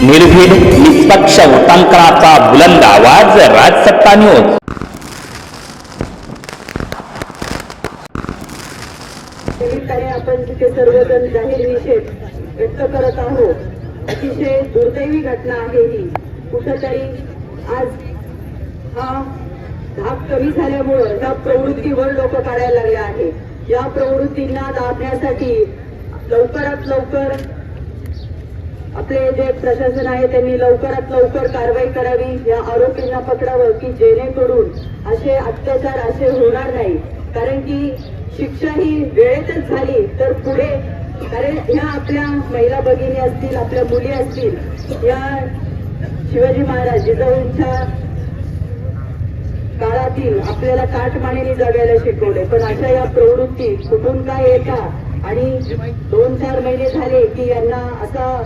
निर्भीड निष्पक्ष वृत्तांकनाचा बुलंद आवाज राजसत्ता न्यूज। आपण तिथे सर्वजण जाहीर निषेध व्यक्त करत आहोत। अतिशय दुर्दैवी घटना आहे ही। कुठेतरी आज हा धाक कमी झाल्यामुळे या प्रवृत्तीवर लोक काढायला लागले आहे। या प्रवृत्तींना दाबण्यासाठी लवकरात लवकर आपले जे प्रशासन आहे त्यांनी लवकरात लवकर कारवाई करावी, या आरोपींना पकडावं की जेणेकरून असे अत्याचार असे होणार नाही। कारण की शिक्षा ही वेळेतच झाली तर पुढे, कारण ह्या आपल्या महिला भगिनी असतील, आपल्या मुली असतील, या शिवाजी महाराज जिजाऊंच्या काळातील आपल्याला काटमानेने जगायला शिकवले, पण अशा या प्रवृत्ती कुठून काय येतात आणि 2-4 महिने झाले की यांना असा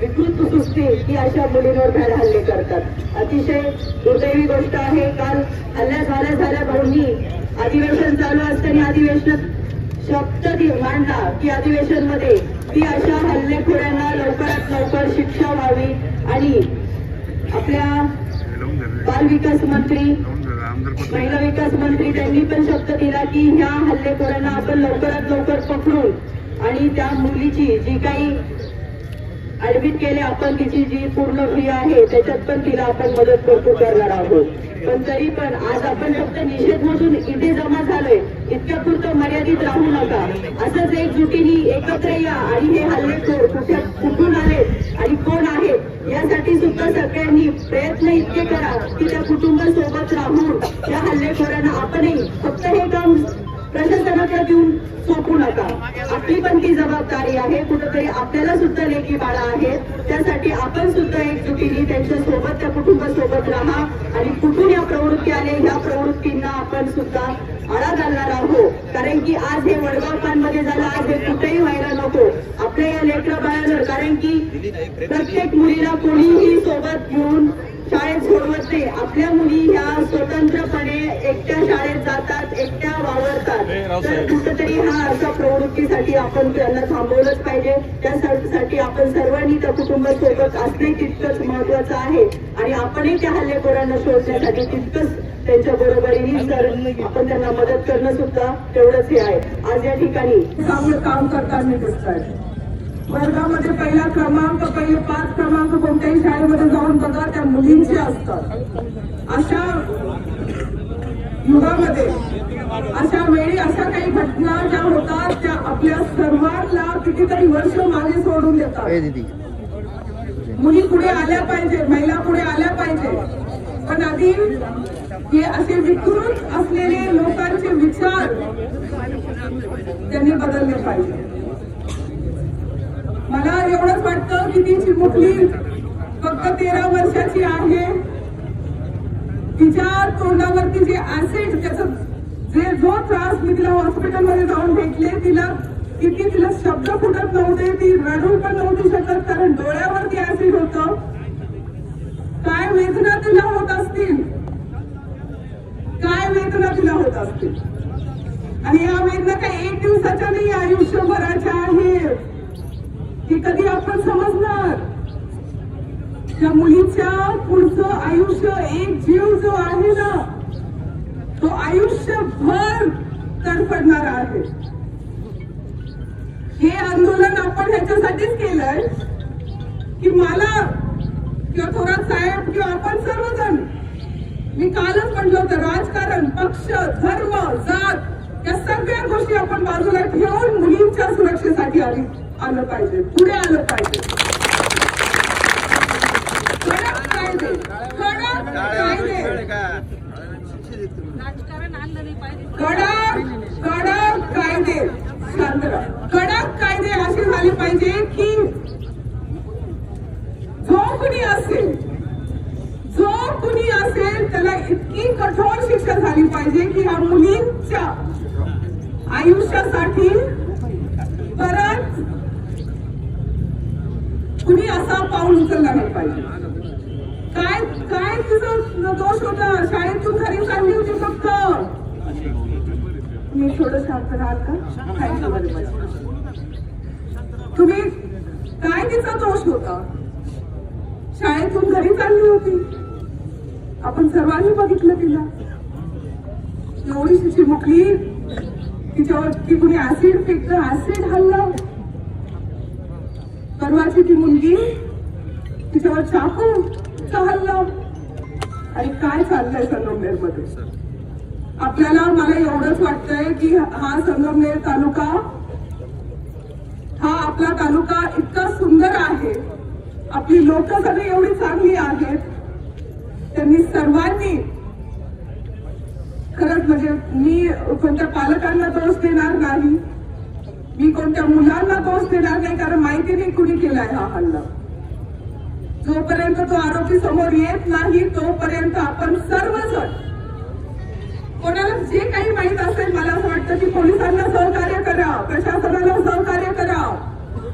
विकृत सुचते की अशा मुलींवर भ्याड हल्ले करतात। अतिशय दुर्दैवी गोष्ट आहे। काल हल्ल्या झाल्या भाऊंनी अधिवेशन चालू असताना अधिवेशनात शब्द मांडला की अधिवेशन मध्ये ती अशा हल्लेखोरांना लवकरात लवकर शिक्षा व्हावी आणि आपल्या बाल विकास मंत्री, महिला विकास मंत्री त्यांनी पण शब्द दिला की ह्या हल्लेखोरांना आपण लवकरात लवकर पकडून आणि त्या मुलीची जी काही ऍडमिट केले आपण, तिची जी पूर्ण फी आहे त्याच्यात पण तिला आपण मदत भरपूर करणार आहोत। पण तरी पण आज आपण फक्त निषेध म्हणून इथे जमा झालोय, इतक्या पुरतं मर्यादित राहू नका। असंच एकजुटीने एकत्र या आणि हे हल्लेखोर कुठून आहेत आणि कोण आहेत यासाठी सुद्धा सगळ्यांनी प्रयत्न इतके करा की त्या कुटुंबासोबत राहून या हल्लेखोरांना आपणही फक्त हे काम प्रशासनाकडे देऊन सोपू नका। आपली पण ती जबाबदारी आहे। कुठेतरी आपल्याला सुद्धा लेकी बाळा आहेत, त्यासाठी आपण सुद्धा एकजुटीने त्यांच्या सोबत त्या कुटुंबासोबत राहा आणि कुठून या प्रवृत्ती आले ह्या प्रवृत्तींना आपण सुद्धा आळा घालणार आहोत। कारण की आज हे वडगाव पानमध्ये झालं, आज हे कुठेही व्हायला नको आपल्या या लेकरा बाळांवर। कारण की प्रत्येक मुलीला कोणीही सोबत घेऊन शाळेत सोडवत नाही। आपल्या मुली ह्या स्वतंत्रपणे एकट्या शाळेत जातात, एकट्या वावरतात। तर कुठेतरी हा अशा प्रवृत्तीसाठी आपण त्यांना थांबवलंच पाहिजे। त्यासाठी आपण सर्वांनी त्या कुटुंबासोबत असणे तितकंच महत्वाचं आहे आणि आपणही त्या हल्लेखोरांना शोधण्यासाठी तितकंच त्यांच्या बरोबरीने तर आपण त्यांना मदत करणं सुद्धा तेवढंच हे आहे। आज या ठिकाणी चांगलं काम करताना दिसतात। वर्गामध्ये पहिला क्रमांक, पहिले 5 क्रमांक कोणत्याही शाळेमध्ये जाऊन बघा, त्या मुलींचे असतात। अशा युगामध्ये, अशा वेळी अशा काही घटना ज्या होतात त्या आपल्या सर्वांना कितीतरी वर्ष मागे सोडून देतात। मुली पुढे आल्या पाहिजे, महिला पुढे आल्या पाहिजे, पण आधी हे असे विकृत असलेले लोकांचे विचार त्यांनी बदलले पाहिजे। मला एवढंच वाटतं की ती चिमुकली फक्त 13 वर्षाची आहे, तिच्या तोंडावरती जे ऍसिड, त्याचा जो त्रास मी तिला हॉस्पिटलमध्ये जाऊन भेटले, तिला शब्द फुटत नव्हते, ती रडू पण नव्हती शकत कारण डोळ्यावरती ऍसिड होतं। काय वेदना तिला होत असतील, काय वेदना तिला होत असतील। आणि या वेदना काही 1 दिवसाच्या नाही, आयुष्यभराच्या आहेत, की कधी आपण समजणार। त्या मुलीच्या पुढचं आयुष्य, एक जीव जो आहे ना तो आयुष्यभर तडफडणार आहे। हे आंदोलन आपण ह्याच्यासाठीच केलंय की मला किंवा थोरात साहेब किंवा आपण सर्वजण, मी कालच म्हटलं होतं, राजकारण, पक्ष, धर्म, जात या सगळ्या गोष्टी आपण बाजूला ठेवून मुलींच्या सुरक्षेसाठी आलं पाहिजे, पुढे आलं पाहिजे। कडक कायदे, कडक कायदे, कडक कायदे, कडक कायदे असे झाले पाहिजे की जो कुणी असेल त्याला इतकी कठोर शिक्षा झाली पाहिजे की ह्या मुलींच्या आयुष्यासाठी परत कुणी असा पाऊल उचलला नाही पाहिजे। काय तुझा दोष होता, शाळेतून घरी चालली होती फक्त, मी थोडं शांत राहाल का? Thank you very much. तुम्ही काय तिचा दोष होता? शाळेतून घरी चालली होती. आपण सर्वांनी बघितलं तिला. एवढीशी चिमुकली, तिच्यावरती कुणी ऍसिड फेकलं, ऍसिड हल्लं. परवाची ती मुलगी, तिच्यावर चाकूचा हल्ला. आणि काय चाललंय संगमनेरमध्ये? आपल्याला, मला एवढंच वाटतंय की हा संगमनेर तालुका, हा आपला तालुका इतका सुंदर आहे, आपली लोक सगळी एवढी चांगली आहेत. त्यांनी सर्वांनी, खरंच म्हणजे मी कोणत्या पालकांना दोष देणार नाही, मी कोणत्या मुलांना दोष देणार नाही, कारण माहिती नाही कुणी केलाय हा हल्ला. जोपर्यंत तो आरोपी समोर येत नाही तोपर्यंत आपण सर्वजण, कोणाला जे काही माहित असेल, मला असं वाटतं की पोलिसांना सहकार्य करा, प्रशासनाला सहकार्य करा.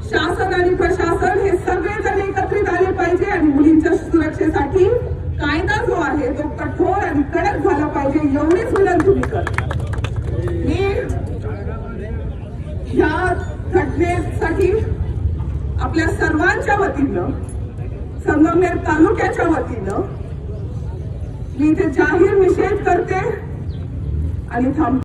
शासन आणि प्रशासन हे सगळेजण एकत्रित आले पाहिजे आणि मुलींच्या सुरक्षेसाठी कायदा जो आहे तो कठोर आणि कडक झाला पाहिजे, एवढीच विनंती मी करते. मी या घटनेसाठी आपल्या सर्वांच्या वतीनं, संगमनेर तालुक्याच्या वतीनं मी इथे जाहीर निषेध करते आणि थांबते.